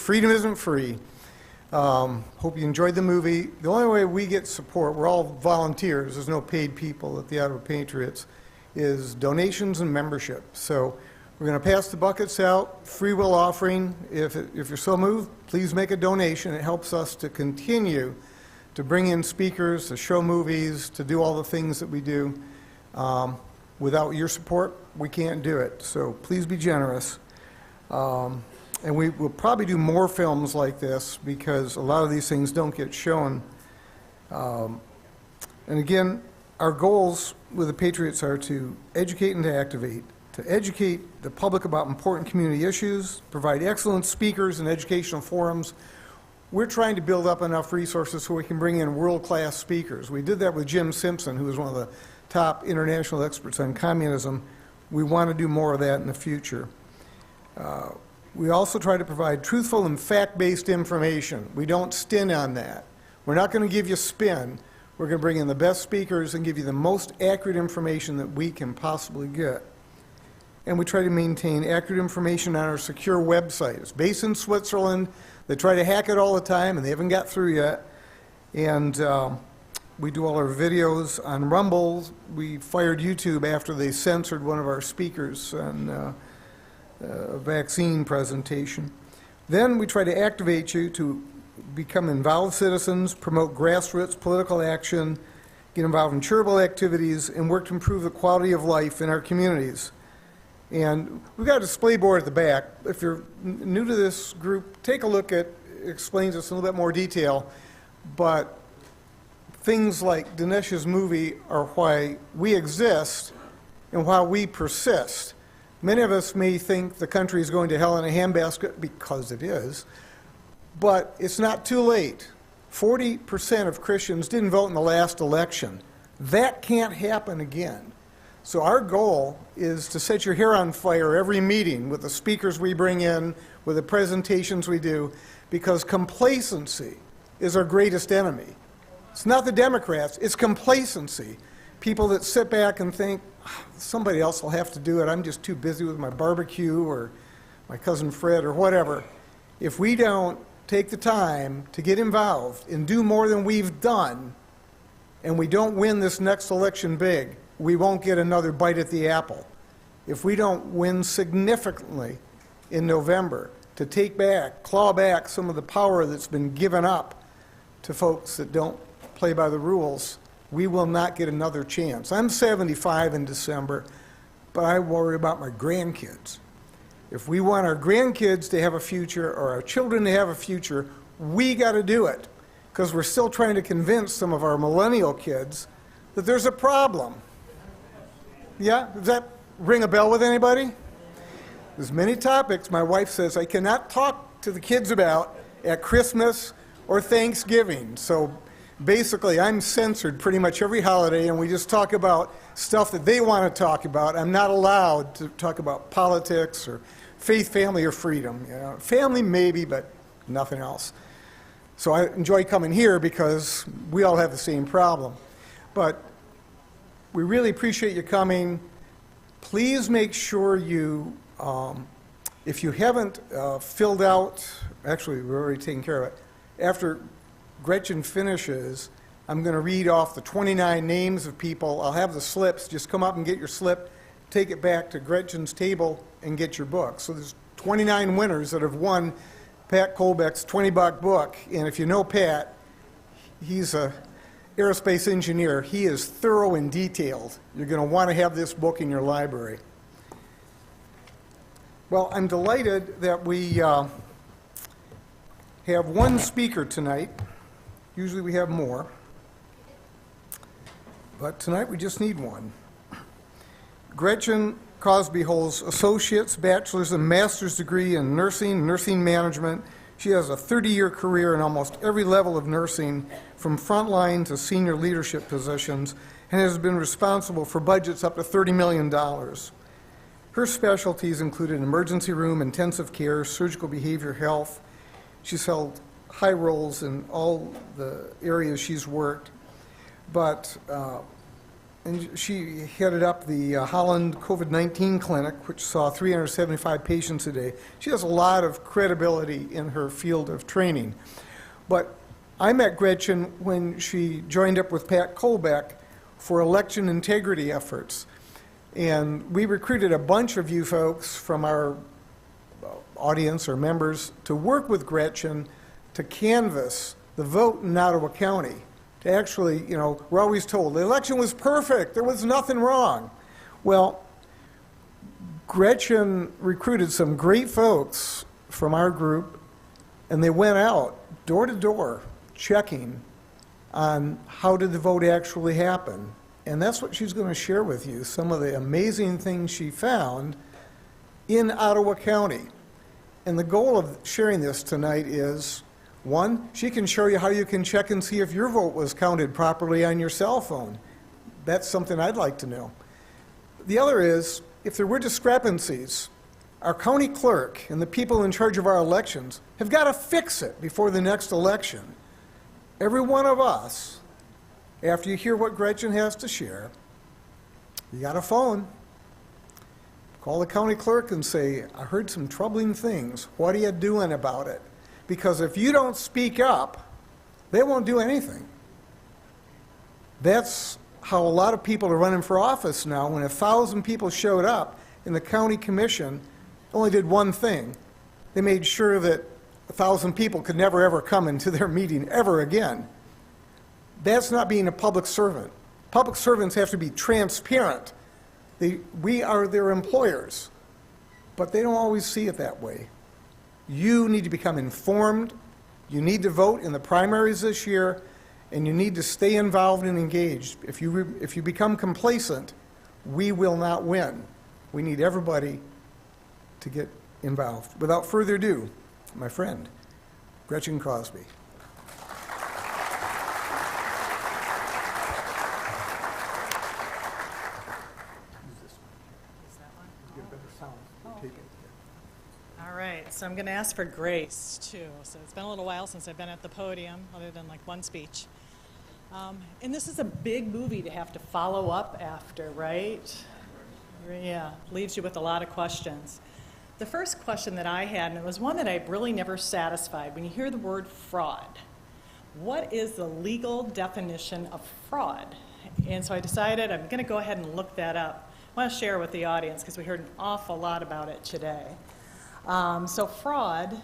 freedom isn't free. Hope you enjoyed the movie. The only way we get support, we're all volunteers, there's no paid people at the Ottawa Patriots, is donations and membership. So we're going to pass the buckets out, free will offering. If you're so moved, please make a donation. It helps us to continue to bring in speakers, to show movies, to do all the things that we do. Without your support, we can't do it. So please be generous. And we will probably do more films like this because a lot of these things don't get shown. And again, our goals with the Patriots are to educate and to activate. To educate the public about important community issues, provide excellent speakers and educational forums. We're trying to build up enough resources so we can bring in world-class speakers. We did that with Jim Simpson, who is one of the top international experts on communism. We want to do more of that in the future. We also try to provide truthful and fact-based information. We don't stint on that. We're not going to give you spin. We're going to bring in the best speakers and give you the most accurate information that we can possibly get. And we try to maintain accurate information on our secure website. It's based in Switzerland. They try to hack it all the time, and they haven't got through yet. And we do all our videos on Rumble. We fired YouTube after they censored one of our speakers on a vaccine presentation. Then we try to activate you to become involved citizens, promote grassroots political action, get involved in charitable activities, and work to improve the quality of life in our communities. And we've got a display board at the back. If you're new to this group, take a look at it. Explains this in a little bit more detail. But things like Dinesh's movie are why we exist and why we persist. Many of us may think the country is going to hell in a handbasket, because it is, but it's not too late. 40% of Christians didn't vote in the last election. That can't happen again. So our goal is to set your hair on fire every meeting with the speakers we bring in, with the presentations we do, because complacency is our greatest enemy. It's not the Democrats, it's complacency. People that sit back and think, somebody else will have to do it, I'm just too busy with my barbecue or my cousin Fred or whatever. If we don't take the time to get involved and do more than we've done, and we don't win this next election big, we won't get another bite at the apple. If we don't win significantly in November to take back, claw back some of the power that's been given up to folks that don't play by the rules, we will not get another chance. I'm 75 in December, but I worry about my grandkids. If we want our grandkids to have a future or our children to have a future, we got to do it, because we're still trying to convince some of our millennial kids that there's a problem. Yeah? Does that ring a bell with anybody? There's many topics my wife says I cannot talk to the kids about at Christmas or Thanksgiving. So basically, I'm censored pretty much every holiday, and we just talk about stuff that they want to talk about. I'm not allowed to talk about politics or faith, family, or freedom. You know, family maybe, but nothing else. So I enjoy coming here because we all have the same problem. But we really appreciate you coming. Please make sure you, if you haven't filled out, actually we're already taking care of it. After Gretchen finishes, I'm going to read off the 29 names of people. I'll have the slips. Just come up and get your slip, take it back to Gretchen's table, and get your book. So there's 29 winners that have won Pat Colbeck's $20 book. And if you know Pat, he's a aerospace engineer. He is thorough and detailed. You're going to want to have this book in your library. Well, I'm delighted that we have one speaker tonight. Usually we have more, but tonight we just need one. Gretchen Cosby holds associate's, bachelor's, and master's degree in nursing, nursing management. She has a 30-year career in almost every level of nursing, from frontline to senior leadership positions, and has been responsible for budgets up to $30 million. Her specialties included emergency room, intensive care, surgical behavior health. She's held high roles in all the areas she's worked, but and she headed up the Holland COVID-19 clinic, which saw 375 patients a day. She has a lot of credibility in her field of training. But I met Gretchen when she joined up with Pat Colbeck for election integrity efforts. And we recruited a bunch of you folks from our audience or members to work with Gretchen to canvass the vote in Ottawa County. To actually, you know, we're always told the election was perfect, there was nothing wrong. Well, Gretchen recruited some great folks from our group, and they went out door to door checking on how did the vote actually happen. And that's what she's going to share with you, some of the amazing things she found in Ottawa County. And the goal of sharing this tonight is, one, she can show you how you can check and see if your vote was counted properly on your cell phone. That's something I'd like to know. The other is, if there were discrepancies, our county clerk and the people in charge of our elections have got to fix it before the next election. Every one of us, after you hear what Gretchen has to share, you got a phone. Call the county clerk and say, I heard some troubling things. What are you doing about it? Because if you don't speak up, they won't do anything. That's how a lot of people are running for office now. When 1,000 people showed up and the county commission only did one thing. They made sure that 1,000 people could never ever come into their meeting ever again. That's not being a public servant. Public servants have to be transparent. We are their employers, but they don't always see it that way. You need to become informed, you need to vote in the primaries this year, and you need to stay involved and engaged. If you become complacent, we will not win. We need everybody to get involved. Without further ado, my friend, Gretchen Cosby. All right, so I'm going to ask for grace, too. So it's been a little while since I've been at the podium, other than like one speech. And this is a big movie to have to follow up after, right? Yeah, leaves you with a lot of questions. The first question that I had, and it was one that I really never satisfied, when you hear the word fraud, what is the legal definition of fraud? And so I decided I'm going to go ahead and look that up. I want to share with the audience because we heard an awful lot about it today. So fraud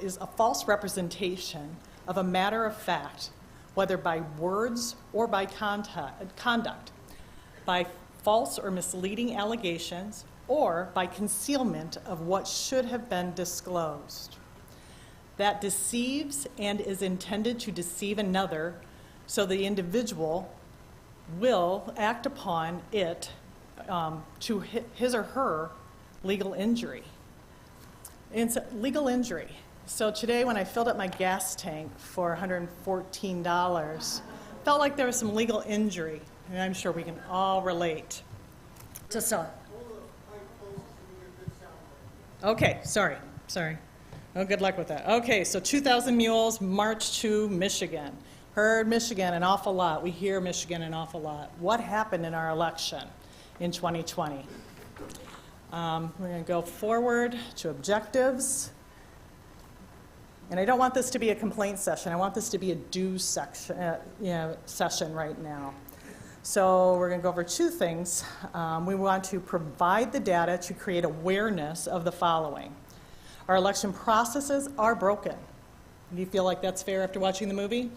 is a false representation of a matter of fact, whether by words or by conduct, by false or misleading allegations, or by concealment of what should have been disclosed. That deceives and is intended to deceive another, so the individual will act upon it to his or her legal injury. And so, legal injury. So today when I filled up my gas tank for $114, felt like there was some legal injury, and I'm sure we can all relate to some. Okay, sorry. Oh, good luck with that. Okay, so 2,000 Mules march to Michigan. Heard Michigan an awful lot. We hear Michigan an awful lot. What happened in our election in 2020? We're going to go forward to objectives. And I don't want this to be a complaint session. I want this to be a do session right now. So we're going to go over two things. We want to provide the data to create awareness of the following. Our election processes are broken. Do you feel like that's fair after watching the movie?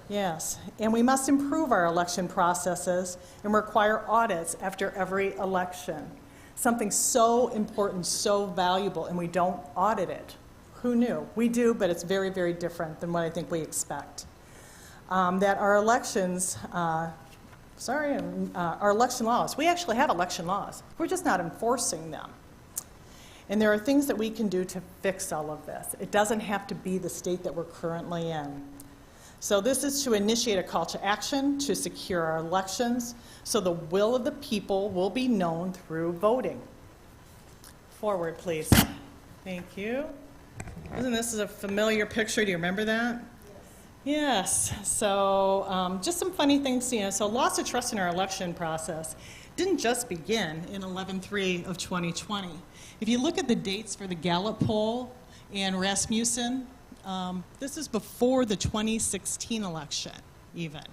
Yes. And we must improve our election processes and require audits after every election. Something so important, so valuable, and we don't audit it. Who knew? We do, but it's very, very different than what I think we expect. That our elections, our election laws, we actually have election laws. We're just not enforcing them. And there are things that we can do to fix all of this. It doesn't have to be the state that we're currently in. So this is to initiate a call to action to secure our elections so the will of the people will be known through voting. Forward, please. Thank you. Isn't this a familiar picture? Do you remember that? Yes, so just some funny things, so loss of trust in our election process didn't just begin in 11/3 of 2020. If you look at the dates for the Gallup poll and Rasmussen, this is before the 2016 election even.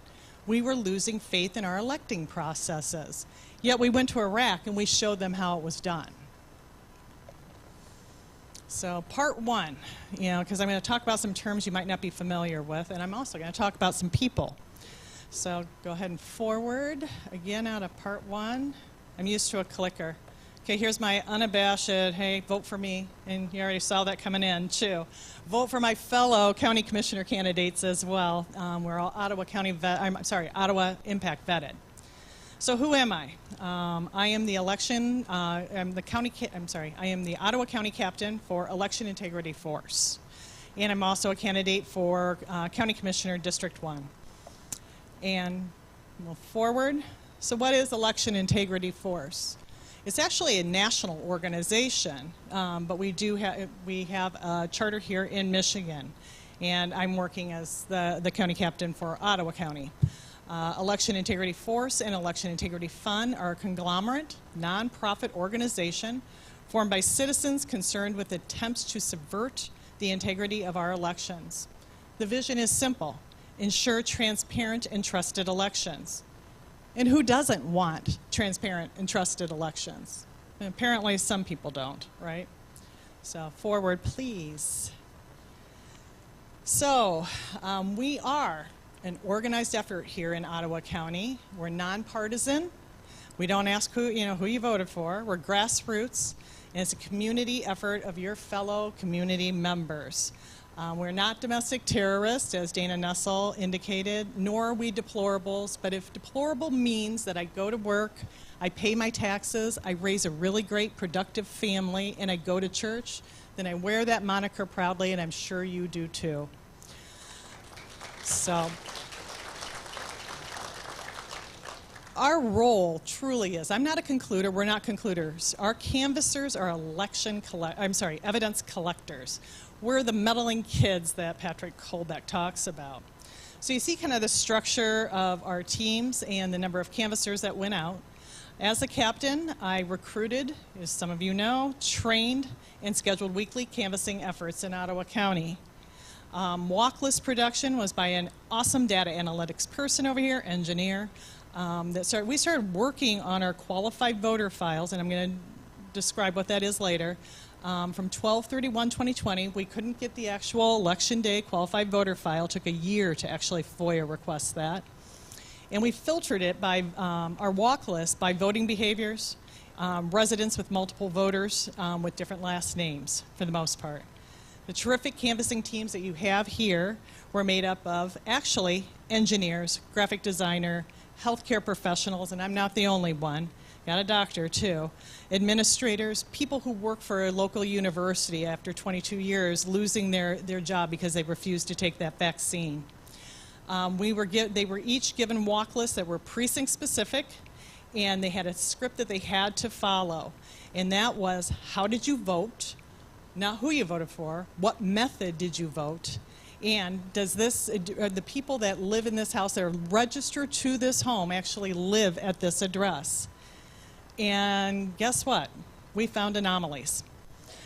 We were losing faith in our electing processes. Yet we went to Iraq and we showed them how it was done. So part one, because I'm going to talk about some terms you might not be familiar with, and I'm also going to talk about some people. So go ahead and forward, again out of part one. I'm used to a clicker. Okay, here's my unabashed, hey, vote for me, and you already saw that coming in too. Vote for my fellow county commissioner candidates as well. We're all Ottawa Ottawa Impact vetted. So who am I? I am the I am the Ottawa County Captain for Election Integrity Force. And I'm also a candidate for County Commissioner District 1. And move forward. So what is Election Integrity Force? It's actually a national organization, but we have a charter here in Michigan. And I'm working as the county captain for Ottawa County. Election Integrity Force and Election Integrity Fund are a conglomerate, nonprofit organization formed by citizens concerned with attempts to subvert the integrity of our elections. The vision is simple: ensure transparent and trusted elections. And who doesn't want transparent and trusted elections? And apparently some people don't, right? So forward, please. So we are an organized effort here in Ottawa County. We're nonpartisan. We don't ask who you voted for. We're grassroots, and it's a community effort of your fellow community members. We're not domestic terrorists, as Dana Nessel indicated, nor are we deplorables. But if deplorable means that I go to work, I pay my taxes, I raise a really great, productive family, and I go to church, then I wear that moniker proudly, and I'm sure you do too. So our role truly is, I'm not a concluder, we're not concluders. Our canvassers are evidence collectors. We're the meddling kids that Patrick Colbeck talks about. So you see kind of the structure of our teams and the number of canvassers that went out. As a captain, I recruited, as some of you know, trained, and scheduled weekly canvassing efforts in Ottawa County. Walk list production was by an awesome data analytics person over here, engineer. We started working on our qualified voter files, and I'm going to describe what that is later. From 12/31/2020, we couldn't get the actual election day qualified voter file. It took a year to actually FOIA request that. And we filtered it by our walk list by voting behaviors, residents with multiple voters with different last names for the most part. The terrific canvassing teams that you have here were made up of actually engineers, graphic designer, healthcare professionals, and I'm not the only one. Got a doctor too. Administrators, people who work for a local university after 22 years losing their job because they refused to take that vaccine. They were each given walk lists that were precinct specific, and they had a script that they had to follow. And that was, how did you vote? Not who you voted for, what method did you vote? And are the people that live in this house that are registered to this home actually live at this address? And guess what? We found anomalies.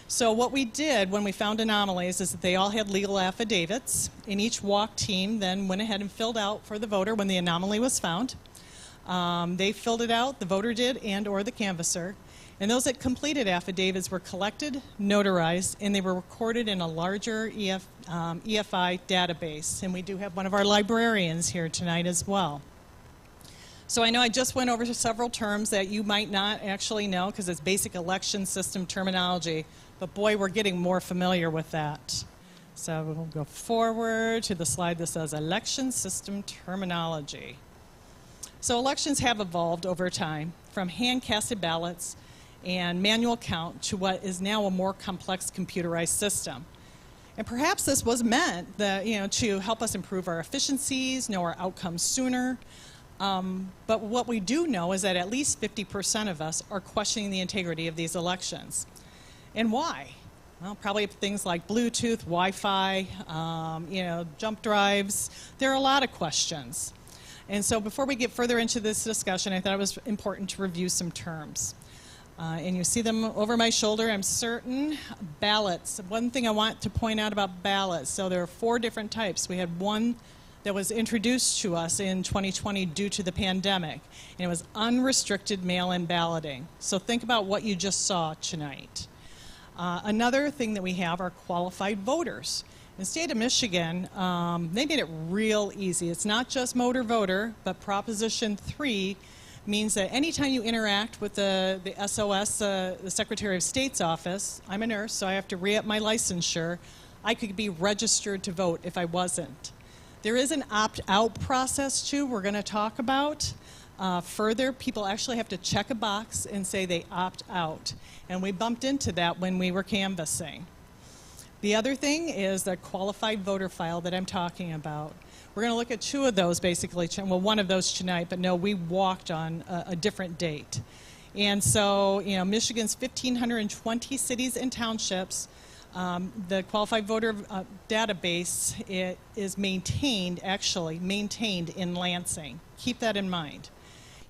So what we did when we found anomalies is that they all had legal affidavits, and each walk team then went ahead and filled out for the voter when the anomaly was found. They filled it out, the voter did, and or the canvasser. And those that completed affidavits were collected, notarized, and they were recorded in a larger EFI database. And we do have one of our librarians here tonight as well. So I know I just went over several terms that you might not actually know because it's basic election system terminology, but boy, we're getting more familiar with that. So we'll go forward to the slide that says election system terminology. So elections have evolved over time from hand-casted ballots and manual count to what is now a more complex computerized system. And perhaps this was meant that, to help us improve our efficiencies, know our outcomes sooner. But what we do know is that at least 50% of us are questioning the integrity of these elections. And why? Well, probably things like Bluetooth, Wi-Fi, jump drives. There are a lot of questions. And so before we get further into this discussion, I thought it was important to review some terms. And you see them over my shoulder, I'm certain. Ballots. One thing I want to point out about ballots, so there are 4 different types. We had one that was introduced to us in 2020 due to the pandemic, and it was unrestricted mail-in balloting. So think about what you just saw tonight. Another thing that we have are qualified voters. In the state of Michigan, they made it real easy. It's not just motor voter, but Proposition 3 means that anytime you interact with the SOS, the Secretary of State's office, I'm a nurse, so I have to re-up my licensure, I could be registered to vote if I wasn't. There is an opt-out process, too, we're going to talk about. Further, people actually have to check a box and say they opt out. And we bumped into that when we were canvassing. The other thing is the qualified voter file that I'm talking about. We're going to look at 2 of those basically, well, one of those tonight, but no, we walked on a different date. And so, Michigan's 1,520 cities and townships, the qualified voter database, it is maintained in Lansing. Keep that in mind.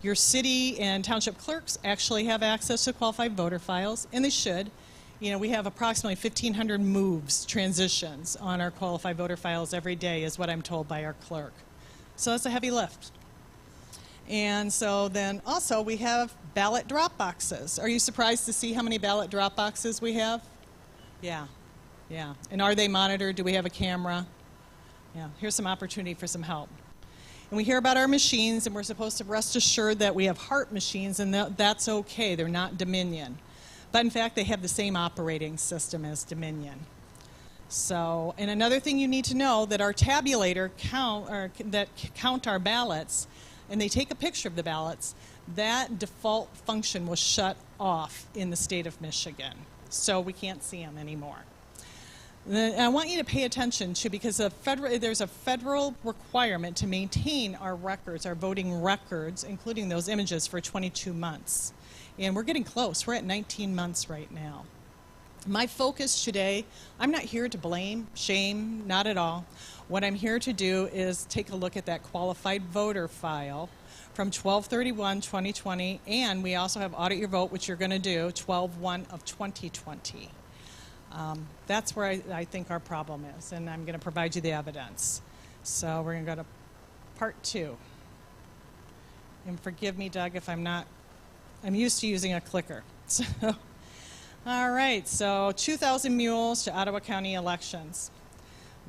Your city and township clerks actually have access to qualified voter files, and they should. We have approximately 1,500 moves, transitions on our qualified voter files every day, is what I'm told by our clerk. So that's a heavy lift. And so then also we have ballot drop boxes. Are you surprised to see how many ballot drop boxes we have? Yeah. And are they monitored? Do we have a camera? Yeah, here's some opportunity for some help. And we hear about our machines, and we're supposed to rest assured that we have Hart machines, and that's okay. They're not Dominion. But in fact, they have the same operating system as Dominion. So, and another thing you need to know, that our tabulator count our ballots, and they take a picture of the ballots, that default function was shut off in the state of Michigan. So we can't see them anymore. And I want you to pay attention to, because there's a federal requirement to maintain our records, our voting records, including those images, for 22 months. And we're getting close. We're at 19 months right now. My focus today, I'm not here to blame, shame, not at all. What I'm here to do is take a look at that qualified voter file from 12/31/2020, and we also have Audit Your Vote, which you're going to do 12/1 of 2020. That's where I think our problem is, and I'm going to provide you the evidence. So we're going to go to part 2. And forgive me, Doug, if I'm used to using a clicker. So, all right, so 2,000 mules to Ottawa County elections.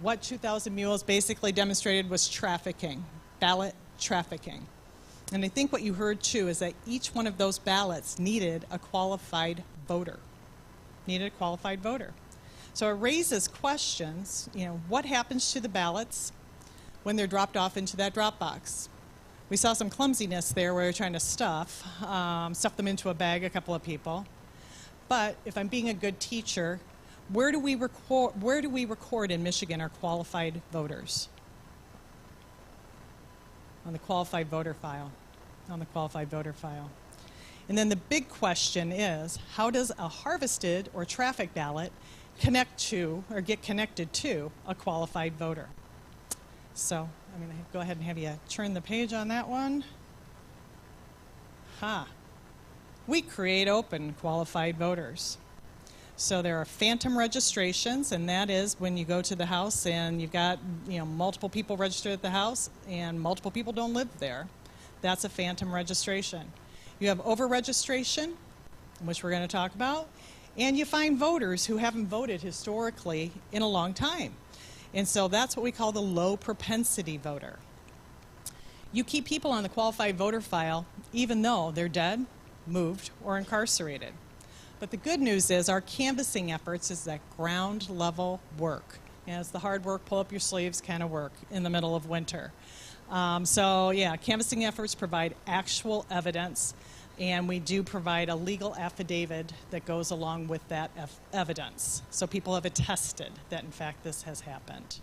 What 2,000 mules basically demonstrated was trafficking, ballot trafficking. And I think what you heard, too, is that each one of those ballots needed a qualified voter. So it raises questions, what happens to the ballots when they're dropped off into that drop box? We saw some clumsiness there where we're trying to stuff them into a bag, a couple of people. But if I'm being a good teacher, where do we record in Michigan our qualified voters? On the qualified voter file. And then the big question is, how does a harvested or traffic ballot connect to or get connected to a qualified voter? So I'm going to go ahead and have you turn the page on that one. We create open qualified voters. So there are phantom registrations, and that is when you go to the house and you've got multiple people registered at the house and multiple people don't live there. That's a phantom registration. You have over-registration, which we're going to talk about, and you find voters who haven't voted historically in a long time. And so that's what we call the low propensity voter. You keep people on the qualified voter file even though they're dead, moved, or incarcerated. But the good news is our canvassing efforts is that ground level work. And it's the hard work, pull up your sleeves kind of work in the middle of winter. Canvassing efforts provide actual evidence, and we do provide a legal affidavit that goes along with that evidence. So people have attested that, in fact, this has happened.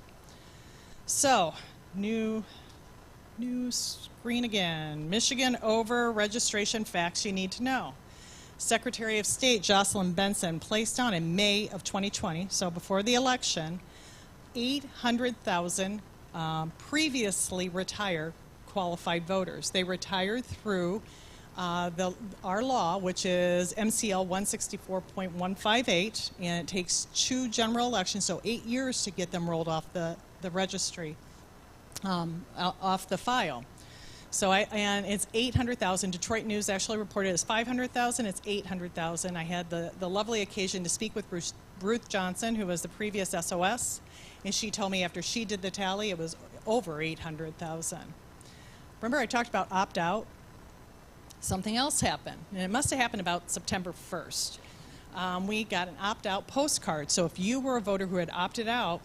So, new screen again. Michigan over registration facts you need to know. Secretary of State Jocelyn Benson placed on in May of 2020, so before the election, 800,000 previously retired qualified voters. They retired through our law, which is MCL 164.158, and it takes 2 general elections, so 8 years to get them rolled off the registry, off the file. So and it's 800,000. Detroit News actually reported it as 500,000. It's 800,000. I had the lovely occasion to speak with Ruth Johnson, who was the previous SOS, and she told me after she did the tally, it was over 800,000. Remember I talked about opt-out? Something else happened, and it must have happened about September 1st. We got an opt-out postcard. So if you were a voter who had opted out,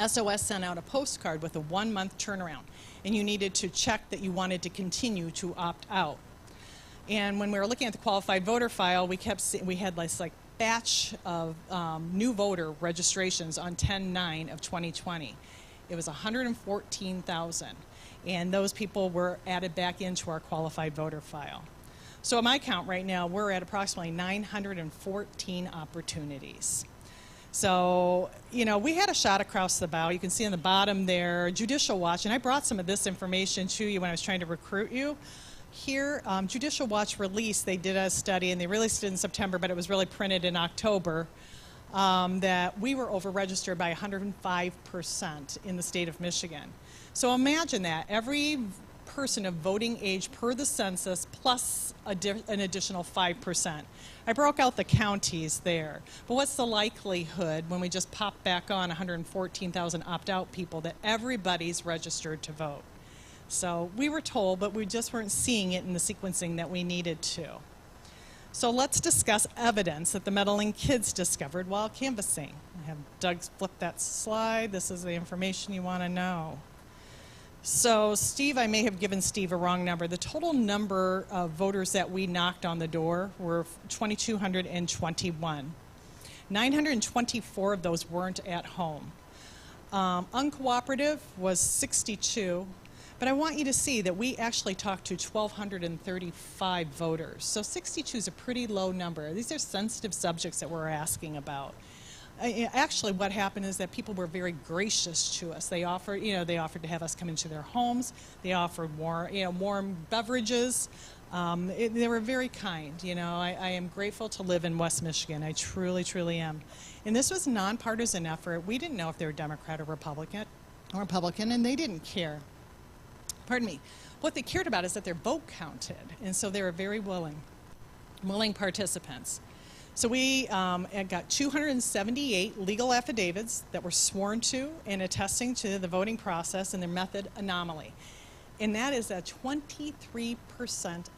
SOS sent out a postcard with a 1-month turnaround, and you needed to check that you wanted to continue to opt out. And when we were looking at the qualified voter file, we had this like batch of new voter registrations on 10/9 of 2020. It was 114,000, and those people were added back into our qualified voter file. So at my count right now, we're at approximately 914 opportunities. So, you know, we had a shot across the bow. You can see on the bottom there, Judicial Watch, and I brought some of this information to you when I was trying to recruit you. Here, Judicial Watch released, they did a study, and they released it in September, but it was really printed in October, that we were over-registered by 105% in the state of Michigan. So imagine that, every person of voting age per the census plus an additional 5%. I broke out the counties there, but what's the likelihood when we just pop back on 114,000 opt-out people that everybody's registered to vote? So we were told, but we just weren't seeing it in the sequencing that we needed to. So let's discuss evidence that the meddling kids discovered while canvassing. I have Doug flip that slide. This is the information you want to know. So Steve, I may have given Steve a wrong number. The total number of voters that we knocked on the door were 2,221. 924 of those weren't at home. Uncooperative was 62, but I want you to see that we actually talked to 1,235 voters. So 62 is a pretty low number. These are sensitive subjects that we're asking about. Actually, what happened is that people were very gracious to us. They offered, they offered to have us come into their homes. They offered warm beverages. They were very kind. I am grateful to live in West Michigan. I truly, truly am. And this was a nonpartisan effort. We didn't know if they were Democrat or Republican, and they didn't care. Pardon me. What they cared about is that their vote counted, and so they were very willing participants. So we got 278 legal affidavits that were sworn to and attesting to the voting process and their method anomaly. And that is a 23%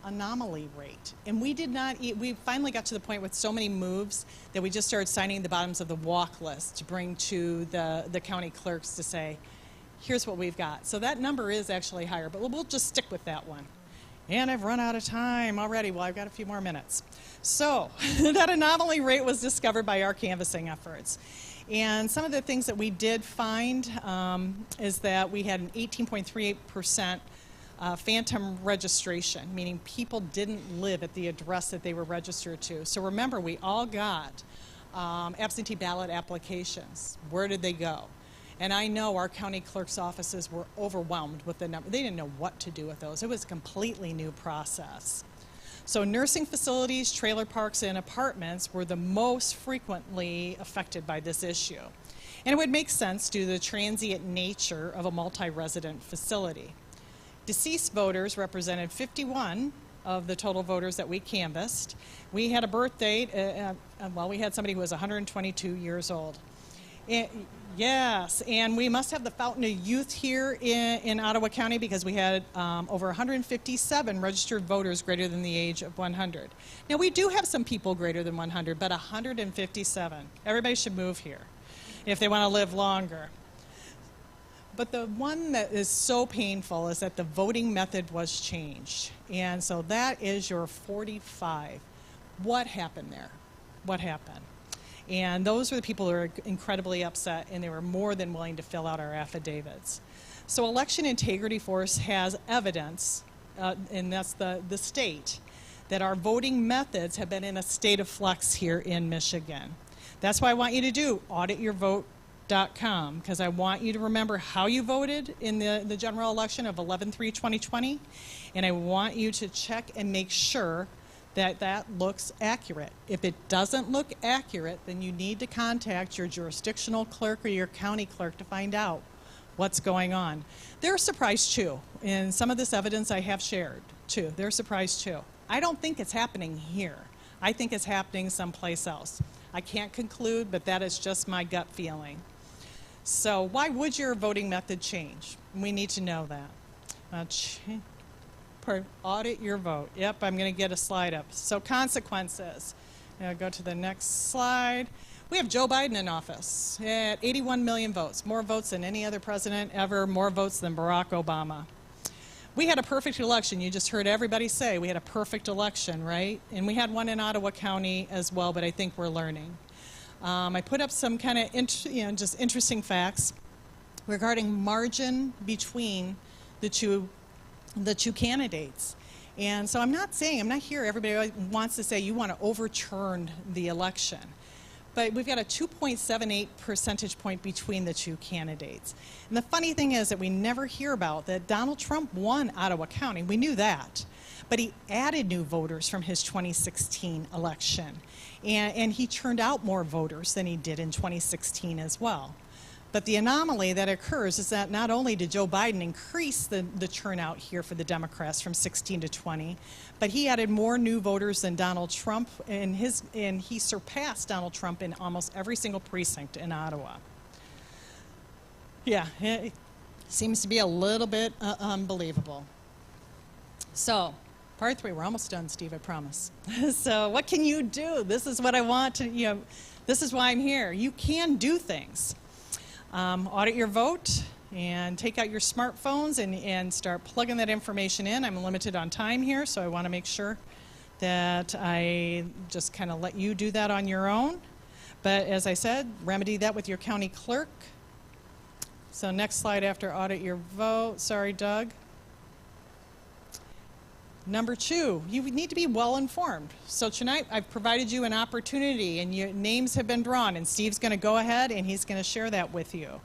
anomaly rate. And we finally got to the point with so many moves that we just started signing the bottoms of the walk list to bring to the county clerks to say, here's what we've got. So that number is actually higher, but we'll just stick with that one. And I've run out of time already. Well, I've got a few more minutes. So that anomaly rate was discovered by our canvassing efforts. And some of the things that we did find is that we had an 18.38% phantom registration, meaning people didn't live at the address that they were registered to. So remember, we all got absentee ballot applications. Where did they go? And I know our county clerk's offices were overwhelmed with the number. They didn't know what to do with those. It was a completely new process. So nursing facilities, trailer parks, and apartments were the most frequently affected by this issue. And it would make sense due to the transient nature of a multi-resident facility. Deceased voters represented 51 of the total voters that we canvassed. We had a birth date, we had somebody who was 122 years old. Yes, and we must have the Fountain of Youth here in Ottawa County because we had over 157 registered voters greater than the age of 100. Now, we do have some people greater than 100, but 157. Everybody should move here if they want to live longer. But the one that is so painful is that the voting method was changed. And so that is your 45. What happened there? What happened? And those were the people who were incredibly upset, and they were more than willing to fill out our affidavits. So Election Integrity Force has evidence, and that's the state, that our voting methods have been in a state of flux here in Michigan. That's why I want you to do audityourvote.com, because I want you to remember how you voted in the general election of 11/3/2020, and I want you to check and make sure that that looks accurate. If it doesn't look accurate, then you need to contact your jurisdictional clerk or your county clerk to find out what's going on. They're surprised too, and some of this evidence I have shared too. They're surprised too. I don't think it's happening here. I think it's happening someplace else. I can't conclude, but that is just my gut feeling. So why would your voting method change? We need to know that. Audit your vote. Yep, I'm going to get a slide up. So consequences. Now go to the next slide. We have Joe Biden in office at 81 million votes, more votes than any other president ever, more votes than Barack Obama. We had a perfect election. You just heard everybody say we had a perfect election, right? And we had one in Ottawa County as well, but I think we're learning. I put up some kind of just interesting facts regarding margin between the two candidates. And so I'm not here, everybody wants to say you want to overturn the election. But we've got a 2.78 percentage point between the two candidates. And the funny thing is that we never hear about that Donald Trump won Ottawa County. We knew that. But he added new voters from his 2016 election. And he turned out more voters than he did in 2016 as well. But the anomaly that occurs is that not only did Joe Biden increase the turnout here for the Democrats from 16 to 20, but he added more new voters than Donald Trump, and he surpassed Donald Trump in almost every single precinct in Ottawa. Yeah, it seems to be a little bit unbelievable. So, part 3, we're almost done, Steve, I promise. So what can you do? This is what I want to, this is why I'm here. You can do things. Audit your vote and take out your smartphones and start plugging that information in. I'm limited on time here, so I want to make sure that I just kind of let you do that on your own. But as I said, remedy that with your county clerk. So next slide after audit your vote. Sorry, Doug. Number 2, you need to be well informed. So tonight I've provided you an opportunity and your names have been drawn, and Steve's going to go ahead and he's going to share that with you.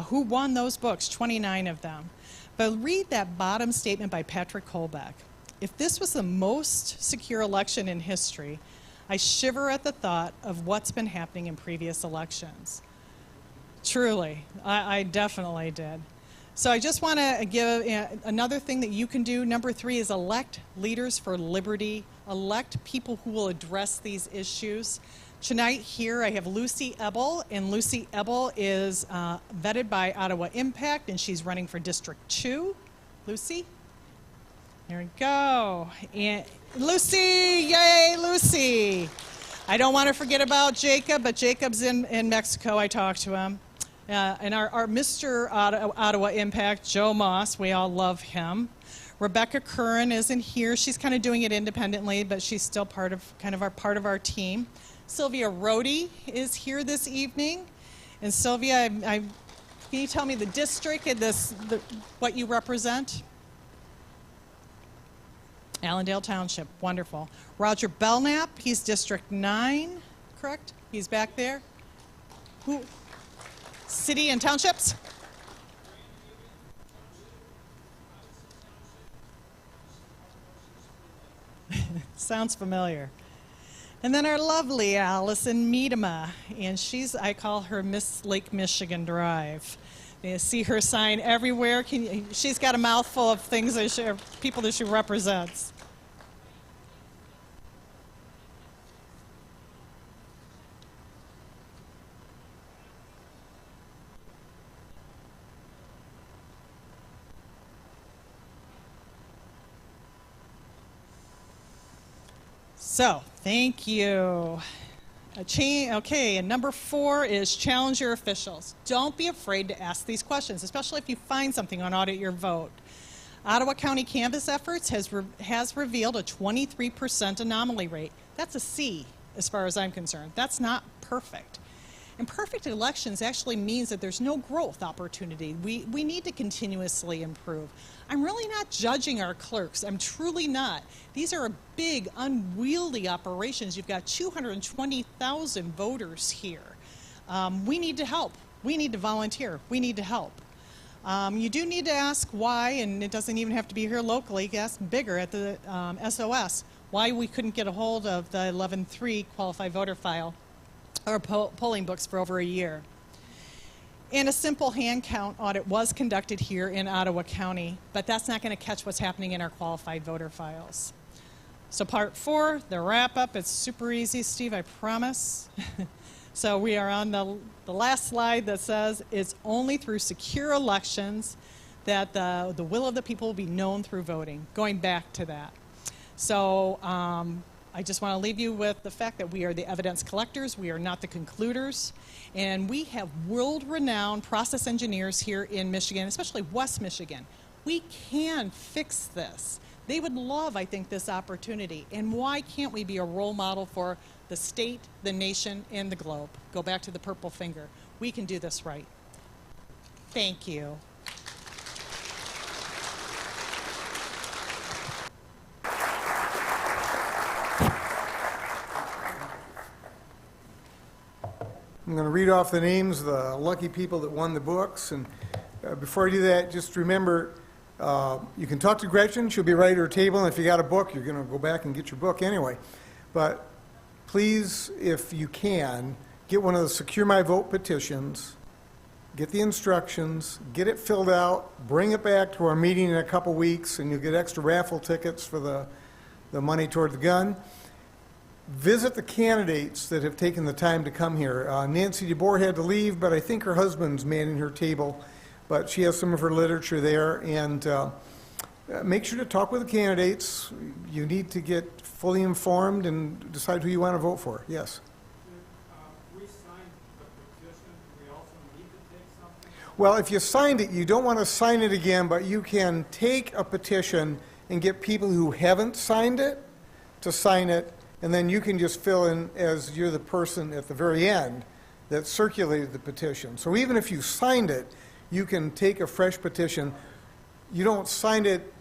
Who won those books? 29 of them. But read that bottom statement by Patrick Kolbeck. If this was the most secure election in history, I shiver at the thought of what's been happening in previous elections. Truly, I definitely did. So I just want to give another thing that you can do. Number 3 is elect leaders for liberty. Elect people who will address these issues. Tonight here I have Lucy Ebel, and Lucy Ebel is vetted by Ottawa Impact, and she's running for District 2. Lucy? There we go. And Lucy, yay, Lucy. I don't want to forget about Jacob, but Jacob's in Mexico. I talked to him. And our Mr. Ottawa Impact, Joe Moss, we all love him. Rebecca Curran isn't here. She's kind of doing it independently, but she's still part of our team. Sylvia Rohde is here this evening. And Sylvia, can you tell me the district and what you represent? Allendale Township, wonderful. Roger Belknap, he's District 9, correct? He's back there. Who? City and townships? Sounds familiar. And then our lovely Allison Miedema, and I call her Miss Lake Michigan Drive. You see her sign everywhere. She's got a mouthful of things people that she represents. So, thank you. Okay, and number 4 is challenge your officials. Don't be afraid to ask these questions, especially if you find something on Audit Your Vote. Ottawa County Canvass Efforts has revealed a 23% anomaly rate. That's a C, as far as I'm concerned. That's not perfect. Imperfect elections actually means that there's no growth opportunity. We need to continuously improve. I'm really not judging our clerks. I'm truly not. These are big, unwieldy operations. You've got 220,000 voters here. We need to help. We need to volunteer. We need to help. You do need to ask why, and it doesn't even have to be here locally, ask bigger at the SOS, why we couldn't get a hold of the 11-3 qualified voter file or polling books for over a year. And a simple hand count audit was conducted here in Ottawa County, but that's not going to catch what's happening in our qualified voter files. So part 4, the wrap-up, it's super easy, Steve, I promise. So we are on the last slide that says it's only through secure elections that the will of the people will be known through voting, going back to that. So I just want to leave you with the fact that we are the evidence collectors, we are not the concluders, and we have world-renowned process engineers here in Michigan, especially West Michigan. We can fix this. They would love, I think, this opportunity, and why can't we be a role model for the state, the nation, and the globe? Go back to the purple finger. We can do this right. Thank you. I'm going to read off the names of the lucky people that won the books. And before I do that, just remember, you can talk to Gretchen. She'll be right at her table. And if you got a book, you're going to go back and get your book anyway. But please, if you can, get one of the Secure My Vote petitions, get the instructions, get it filled out, bring it back to our meeting in a couple weeks, and you'll get extra raffle tickets for the money toward the gun. Visit the candidates that have taken the time to come here. Nancy DeBoer had to leave, but I think her husband's manning her table, but she has some of her literature there. And make sure to talk with the candidates. You need to get fully informed and decide who you want to vote for. Yes? We signed the petition. We also need to take something. Well, if you signed it, you don't want to sign it again, but you can take a petition and get people who haven't signed it to sign it, and then you can just fill in as you're the person at the very end that circulated the petition. So even if you signed it, you can take a fresh petition. You don't sign it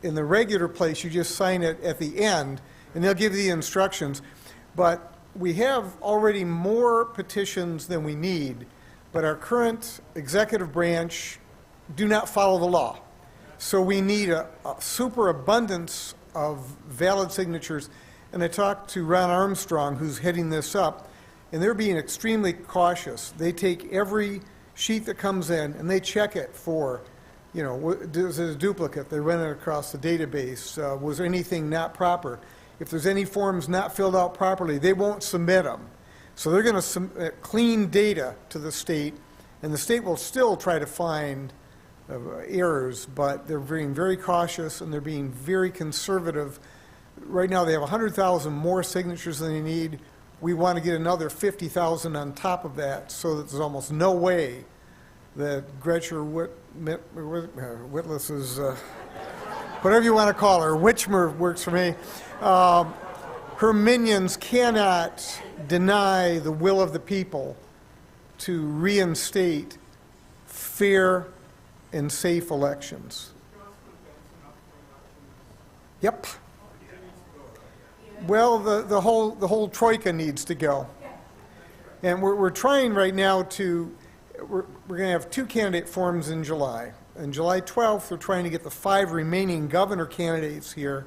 in the regular place, you just sign it at the end, and they'll give you the instructions. But we have already more petitions than we need, but our current executive branch do not follow the law. So we need a super abundance of valid signatures. And I talked to Ron Armstrong, who's heading this up, and they're being extremely cautious. They take every sheet that comes in and they check it for, you know, is it a duplicate? They run it across the database. Was there anything not proper? If there's any forms not filled out properly, they won't submit them. So they're going to submit clean data to the state, and the state will still try to find errors, but they're being very cautious and they're being very conservative. Right now they have 100,000 more signatures than they need. We want to get another 50,000 on top of that, so that there's almost no way that Gretchen Witless is, whatever you want to call her, Witchmer works for me. Her minions cannot deny the will of the people to reinstate fair and safe elections. Yep. Well, the whole troika needs to go, and we're trying right now to. We're going to have 2 candidate forums in July. On July 12th, we're trying to get the 5 remaining governor candidates here,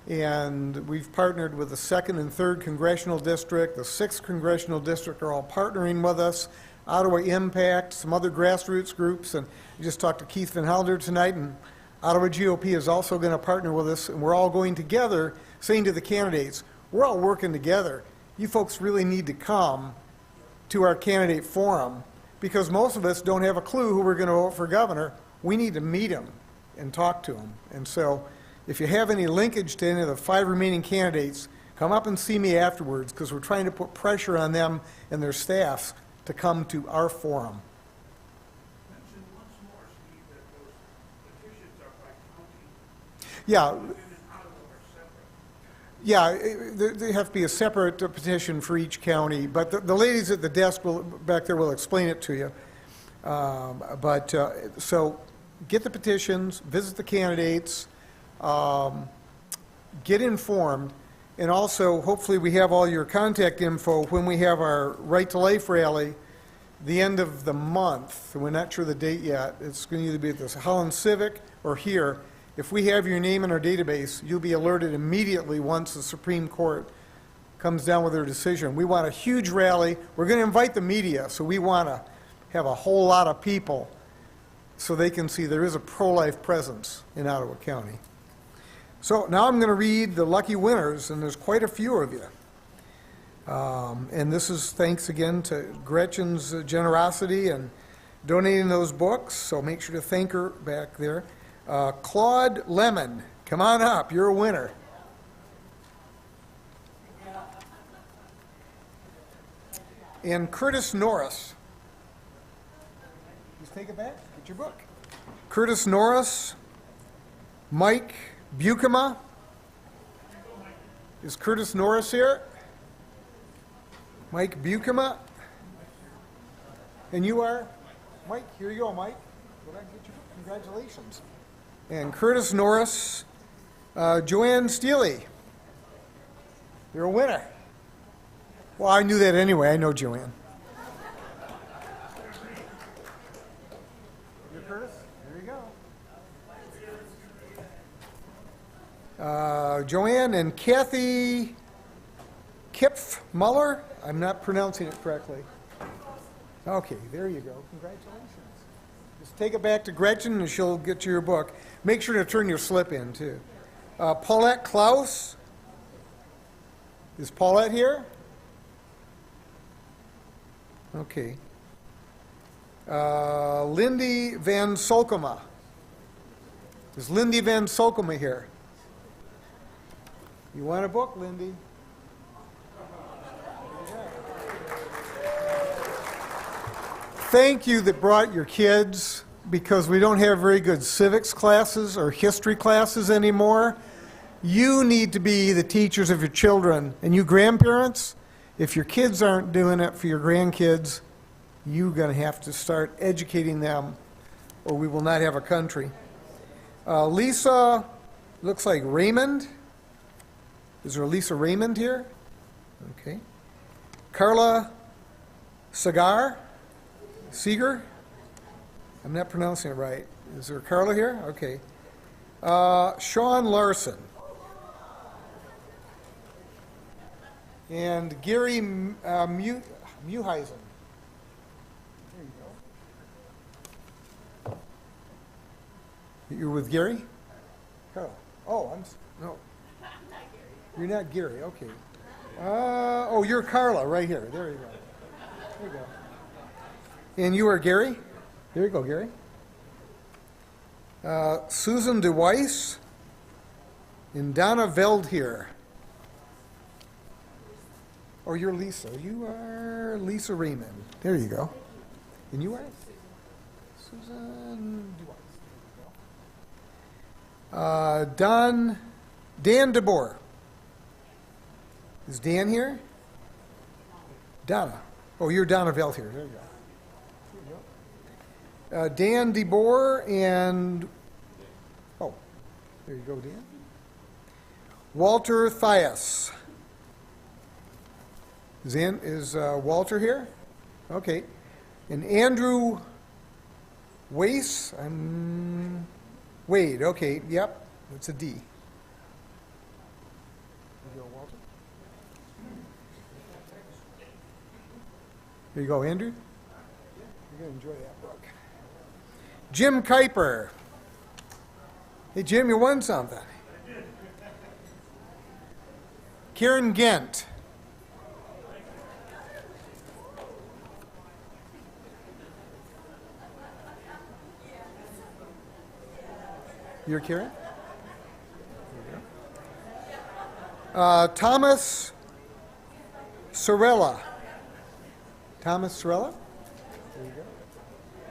and we've partnered with the 2nd and 3rd congressional district. The 6th congressional district are all partnering with us. Ottawa Impact, some other grassroots groups, and we just talked to Keith Van Helder tonight, and Ottawa GOP is also going to partner with us, and we're all going together saying to the candidates, we're all working together. You folks really need to come to our candidate forum, because most of us don't have a clue who we're going to vote for governor. We need to meet them and talk to them. And so if you have any linkage to any of the 5 remaining candidates, come up and see me afterwards, because we're trying to put pressure on them and their staffs to come to our forum. Mention once more, Steve, that those petitions are by county. Yeah. And Ottawa are separate. Yeah, there have to be a separate petition for each county, but the ladies at the desk back there will explain it to you. So get the petitions, visit the candidates, get informed, and also hopefully we have all your contact info when we have our Right to Life rally the end of the month. We're not sure the date yet. It's going to either be at the Holland Civic or here. If we have your name in our database, you'll be alerted immediately once the Supreme Court comes down with their decision. We want a huge rally. We're going to invite the media, so we want to have a whole lot of people so they can see there is a pro-life presence in Ottawa County. So now I'm going to read the lucky winners, and there's quite a few of you. And this is thanks again to Gretchen's generosity and donating those books, so make sure to thank her back there. Claude Lemon, come on up, you're a winner. And Curtis Norris. Just take it back, get your book. Curtis Norris, Mike Buchema. Is Curtis Norris here? Mike Buchema. And you are? Mike, here you go, Mike. Did I get your book? Congratulations. And Curtis Norris, Joanne Steele. You're a winner. Well, I knew that anyway. I know Joanne. You're Curtis? There you go. Joanne and Kathy Kipf Muller. I'm not pronouncing it correctly. Okay, there you go. Congratulations. Just take it back to Gretchen and she'll get you your book. Make sure to turn your slip in, too. Paulette Klaus. Is Paulette here? Okay. Lindy Van Solkema. Is Lindy Van Solkema here? You want a book, Lindy? Thank you that brought your kids, because we don't have very good civics classes or history classes anymore. You need to be the teachers of your children. And you grandparents, if your kids aren't doing it for your grandkids, you're going to have to start educating them, or we will not have a country. Lisa, looks like Raymond. Is there a Lisa Raymond here? Okay. Carla Segar? I'm not pronouncing it right. Is there Carla here? Okay. Sean Larson. And Gary Muheisen. There you go. You're with Gary? Carla. Oh, no. You're not Gary. Okay. Oh, you're Carla right here. There you go. There you go. And you are Gary? There you go, Gary. Susan DeWeiss and Donna Veld here. Oh, you're Lisa. You are Lisa Raymond. There you go. And you are? Susan DeWeiss. Dan DeBoer. Is Dan here? Donna. Oh, you're Donna Veld here. There you go. Dan DeBoer and, oh, there you go, Dan. Walter Thias. Is Walter here? Okay. And Andrew Wace. Wade. Okay. Yep. That's a D. There you go, Walter. There you go, Andrew. You're going to enjoy that book. Jim Kuiper. Hey, Jim, you won something. Karen Gent. You're Karen? Thomas Sorella. Thomas Sorella? There you go.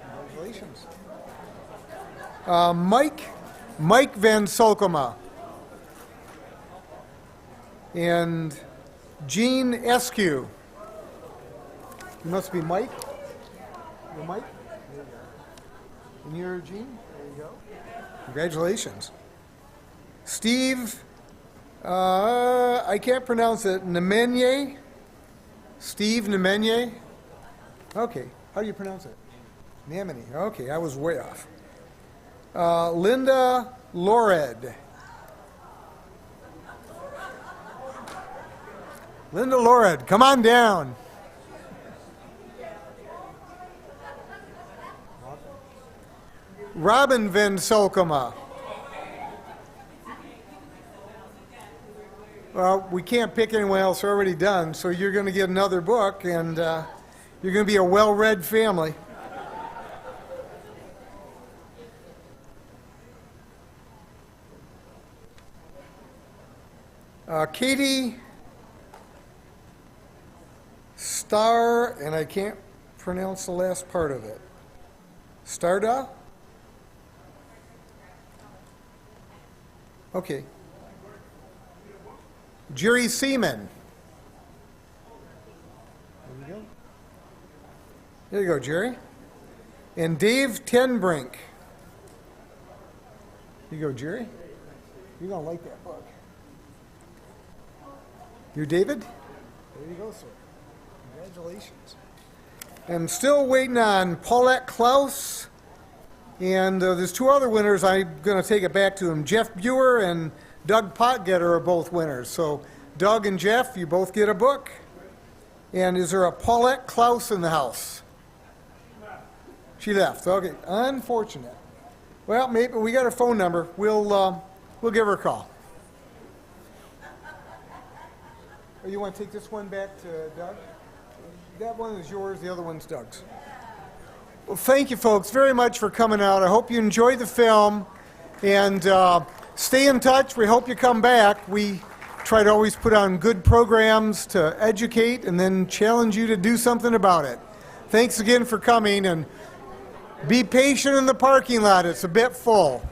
Congratulations. Mike Van Solkema. And Gene Eskew. You must be Mike. You're Mike? There you go. And you're Gene? There you go. Congratulations. Steve, I can't pronounce it, Nemenye? Steve Nemenye? Okay, how do you pronounce it? Nemini. Okay, I was way off. Linda Lored. Linda Lored, come on down. Robin Van Solkema. Well, we can't pick anyone else already done, so you're going to get another book, and you're going to be a well-read family. Katie Star, and I can't pronounce the last part of it. Starda? Okay. Jerry Seaman. There you go. There you go, Jerry. And Dave Tenbrink. Here you go, Jerry. You're going to like that book. You, David? There you go, sir. Congratulations. I'm still waiting on Paulette Klaus. And there's two other winners. I'm going to take it back to them. Jeff Buer and Doug Potgetter are both winners. So Doug and Jeff, you both get a book. And is there a Paulette Klaus in the house? She left. Okay. Unfortunate. Well, maybe we got her phone number. We'll give her a call. Oh, you want to take this one back to Doug? That one is yours. The other one's Doug's. Well, thank you, folks, very much for coming out. I hope you enjoyed the film. And stay in touch. We hope you come back. We try to always put on good programs to educate and then challenge you to do something about it. Thanks again for coming, and be patient in the parking lot. It's a bit full.